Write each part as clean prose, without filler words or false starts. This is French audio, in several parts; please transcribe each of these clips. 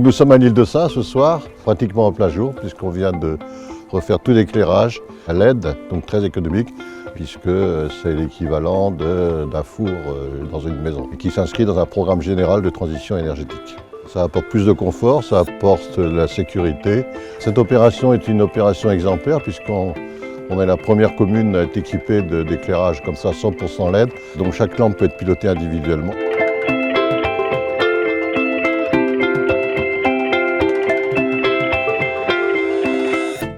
nous sommes à l'Île-de-Saint ce soir, pratiquement en plein jour, puisqu'on vient de refaire tout l'éclairage à LED, donc très économique, puisque c'est l'équivalent d'un four dans une maison, et qui s'inscrit dans un programme général de transition énergétique. Ça apporte plus de confort, ça apporte de la sécurité. Cette opération est une opération exemplaire, puisqu'on est la première commune à être équipée d'éclairage comme ça, 100% LED, donc chaque lampe peut être pilotée individuellement.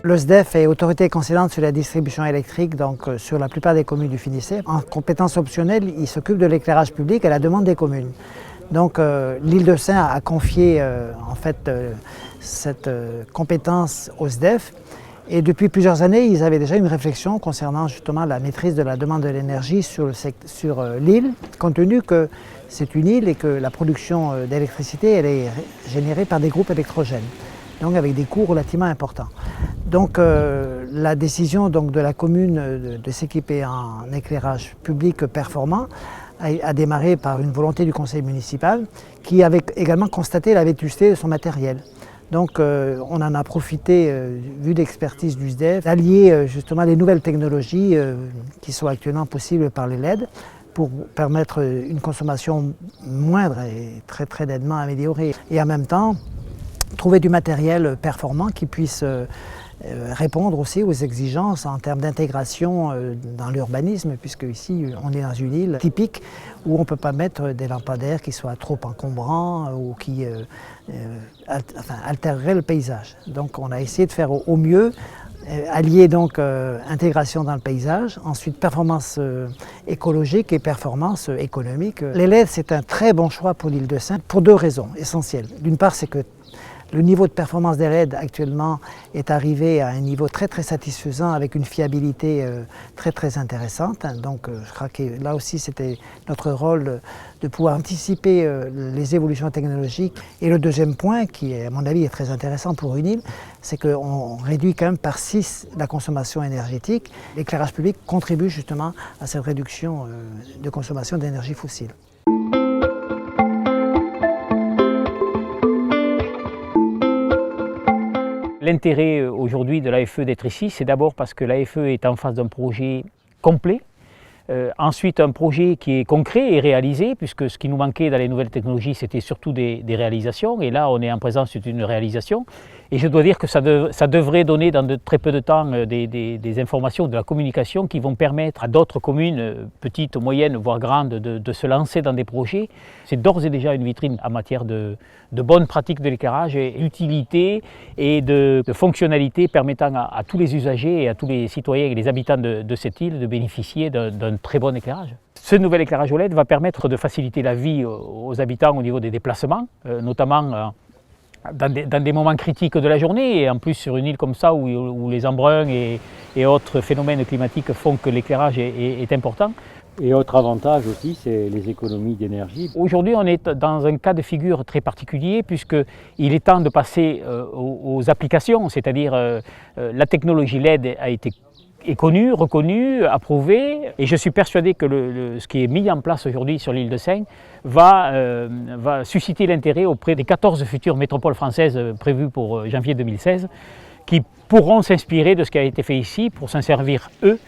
Le SDEF est autorité concédante sur la distribution électrique, donc sur la plupart des communes du Finistère. En compétence optionnelle, il s'occupe de l'éclairage public à la demande des communes. Donc l'Île-de-Saint a confié cette compétence au SDEF. Et depuis plusieurs années, ils avaient déjà une réflexion concernant justement la maîtrise de la demande de l'énergie sur l'île, compte tenu que c'est une île et que la production d'électricité elle est générée par des groupes électrogènes, donc avec des coûts relativement importants. Donc la décision de la commune de s'équiper en éclairage public performant a démarré par une volonté du conseil municipal qui avait également constaté la vétusté de son matériel. Donc on en a profité, vu l'expertise du SDEF, d'allier justement les nouvelles technologies qui sont actuellement possibles par les LED pour permettre une consommation moindre et très nettement améliorée. Et en même temps, trouver du matériel performant qui puisse répondre aussi aux exigences en termes d'intégration dans l'urbanisme, puisque ici on est dans une île typique où on ne peut pas mettre des lampadaires qui soient trop encombrants ou qui altéreraient le paysage. Donc on a essayé de faire au mieux, allier donc intégration dans le paysage, ensuite performance écologique et performance économique. Les LED c'est un très bon choix pour l'Île-de-Saint pour deux raisons essentielles. D'une part c'est que le niveau de performance des LED actuellement est arrivé à un niveau très satisfaisant avec une fiabilité très intéressante. Donc je crois que là aussi c'était notre rôle de pouvoir anticiper les évolutions technologiques. Et le deuxième point, qui à mon avis est très intéressant pour une île, c'est qu'on réduit quand même par 6 la consommation énergétique. L'éclairage public contribue justement à cette réduction de consommation d'énergie fossile. L'intérêt aujourd'hui de l'AFE d'être ici, c'est d'abord parce que l'AFE est en face d'un projet complet, ensuite un projet qui est concret et réalisé, puisque ce qui nous manquait dans les nouvelles technologies, c'était surtout des réalisations, et là on est en présence d'une réalisation. Et je dois dire que ça devrait donner dans très peu de temps des informations, de la communication qui vont permettre à d'autres communes, petites, moyennes, voire grandes, de se lancer dans des projets. C'est d'ores et déjà une vitrine en matière de bonnes pratiques de l'éclairage et d'utilité et de fonctionnalité permettant à tous les usagers et à tous les citoyens et les habitants de cette île de bénéficier d'un très bon éclairage. Ce nouvel éclairage OLED va permettre de faciliter la vie aux habitants au niveau des déplacements, notamment dans des moments critiques de la journée, et en plus sur une île comme ça où les embruns et autres phénomènes climatiques font que l'éclairage est important. Et autre avantage aussi, c'est les économies d'énergie. Aujourd'hui, on est dans un cas de figure très particulier puisqu'il est temps de passer aux applications, c'est-à-dire la technologie LED est connue, reconnue, approuvée, et je suis persuadé que ce qui est mis en place aujourd'hui sur l'Île-de-Saint va susciter l'intérêt auprès des 14 futures métropoles françaises prévues pour janvier 2016, qui pourront s'inspirer de ce qui a été fait ici pour s'en servir eux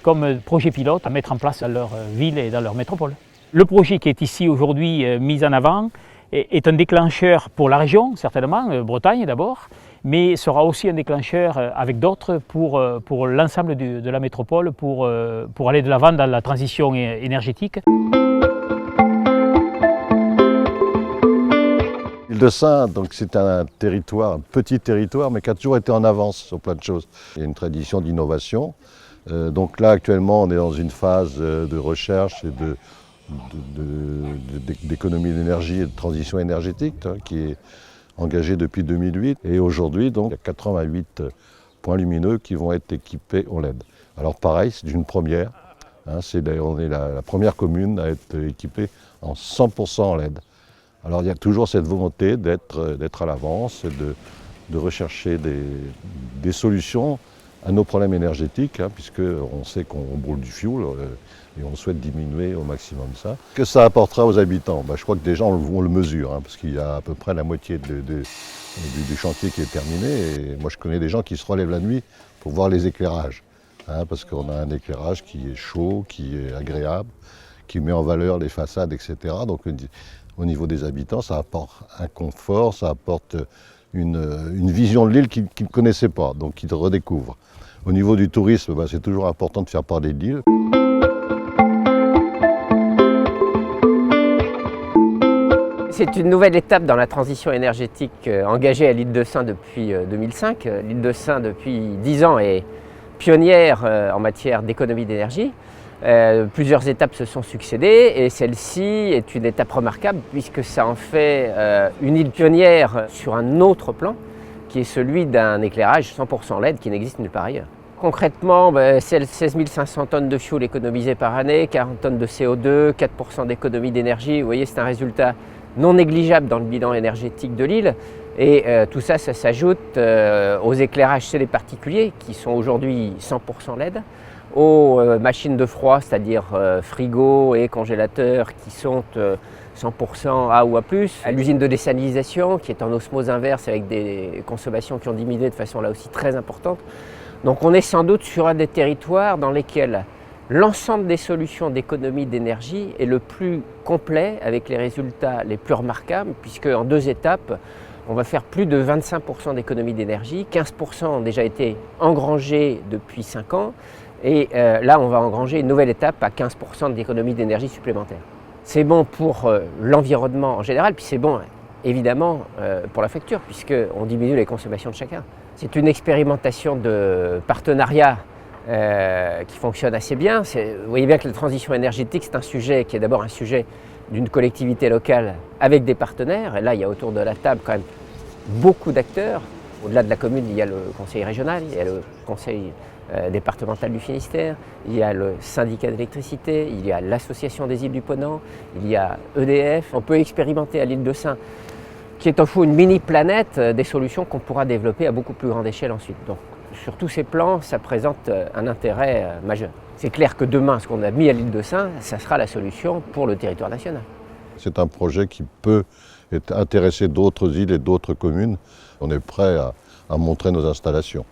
comme projet pilote à mettre en place dans leur ville et dans leur métropole. Le projet qui est ici aujourd'hui mis en avant est un déclencheur pour la région, certainement, Bretagne d'abord, mais sera aussi un déclencheur avec d'autres pour l'ensemble de la métropole, pour aller de l'avant dans la transition énergétique. L'Île-de-Saint, c'est un petit territoire, mais qui a toujours été en avance sur plein de choses. Il y a une tradition d'innovation. Donc là, actuellement, on est dans une phase de recherche et d'économie d'énergie et de transition énergétique qui est engagée depuis 2008. Et aujourd'hui, donc, il y a 88 points lumineux qui vont être équipés en LED. Alors pareil, c'est une première. On est la première commune à être équipée en 100% en LED. Alors il y a toujours cette volonté d'être à l'avance, de rechercher des solutions à nos problèmes énergétiques, puisqu'on sait qu'on brûle du fioul et on souhaite diminuer au maximum ça. Que ça apportera aux habitants, je crois que déjà on le mesure, parce qu'il y a à peu près la moitié du chantier qui est terminé. Et moi je connais des gens qui se relèvent la nuit pour voir les éclairages, parce qu'on a un éclairage qui est chaud, qui est agréable, qui met en valeur les façades, etc. Donc au niveau des habitants, ça apporte un confort, ça apporte une vision de l'île qu'ils ne connaissaient pas, donc qu'ils redécouvrent. Au niveau du tourisme, c'est toujours important de faire parler de l'île. C'est une nouvelle étape dans la transition énergétique engagée à l'île de Sein depuis 2005. L'île de Sein, depuis 10 ans, est pionnière en matière d'économie d'énergie. Plusieurs étapes se sont succédées et celle-ci est une étape remarquable puisque ça en fait une île pionnière sur un autre plan qui est celui d'un éclairage 100% LED qui n'existe nulle part ailleurs. Concrètement, c'est 16 500 tonnes de fioul économisées par année, 40 tonnes de CO2, 4% d'économie d'énergie. Vous voyez, c'est un résultat non négligeable dans le bilan énergétique de l'île. Et tout ça, ça s'ajoute aux éclairages chez les particuliers qui sont aujourd'hui 100% LED, aux machines de froid, c'est-à-dire frigo et congélateurs qui sont 100% A ou A+, à l'usine de désalinisation qui est en osmose inverse avec des consommations qui ont diminué de façon là aussi très importante. Donc on est sans doute sur un des territoires dans lesquels l'ensemble des solutions d'économie d'énergie est le plus complet avec les résultats les plus remarquables puisque en 2 étapes, on va faire plus de 25% d'économie d'énergie, 15% ont déjà été engrangés depuis 5 ans et là on va engranger une nouvelle étape à 15% d'économie d'énergie supplémentaire. C'est bon pour l'environnement en général, puis c'est bon évidemment pour la facture puisqu'on diminue les consommations de chacun. C'est une expérimentation de partenariat qui fonctionne assez bien. Vous voyez bien que la transition énergétique, c'est un sujet qui est d'abord un sujet d'une collectivité locale avec des partenaires. Et là, il y a autour de la table quand même beaucoup d'acteurs. Au-delà de la commune, il y a le conseil régional, il y a le conseil départemental du Finistère, il y a le syndicat d'électricité, il y a l'association des îles du Ponant, il y a EDF. On peut expérimenter à l'île de Sein, qui est en fond une mini-planète, des solutions qu'on pourra développer à beaucoup plus grande échelle ensuite. Donc, sur tous ces plans, ça présente un intérêt majeur. C'est clair que demain, ce qu'on a mis à l'île de Sein, ça sera la solution pour le territoire national. C'est un projet qui peut intéresser d'autres îles et d'autres communes. On est prêt à montrer nos installations.